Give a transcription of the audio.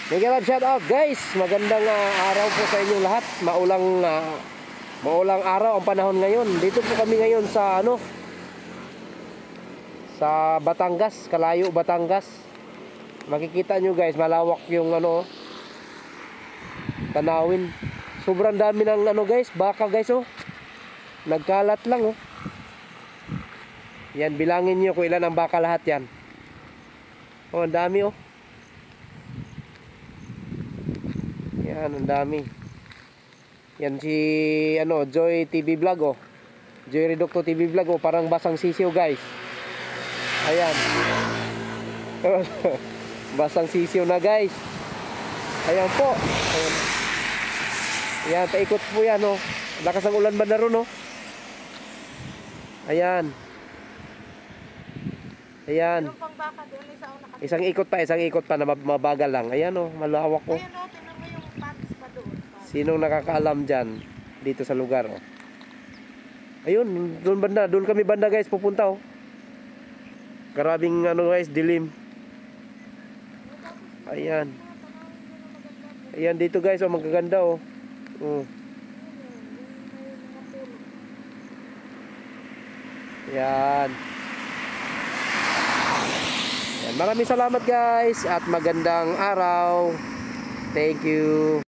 Mega love shout out guys. Magandang araw po sa inyong lahat. Maulang araw ang panahon ngayon. Dito po kami ngayon sa sa Batangas, Kalayo, Batangas. Makikita nyo guys, malawak yung tanawin. Sobrang dami ng guys, baka guys oh. Nagkalat lang oh. Yan, bilangin nyo kung ilan ang baka lahat yan. Oh, ang dami oh. Yan, ang dami. Yan si Joy TV Vlog oh. Joy Reducto TV Vlog oh, parang basang sisiw guys. Ayan. Basang sisiw na guys. Ayan po. Ayan. Ayan, paikot po yan oh. Lakas ang ulan ba na ron oh. Ayan. Ayan. Isang ikot pa na mabagal lang. Ayan oh, malawak oh. Ayan oh, tingnan mo yung patis pa doon. Sinong nakakaalam dyan dito sa lugar oh. Ayun, doon kami banda guys pupunta oh. Grabing guys, dilim. Ayan. Ayan dito guys oh, magaganda oh. Ayan. Ayan. Maraming salamat guys at magandang araw. Thank you.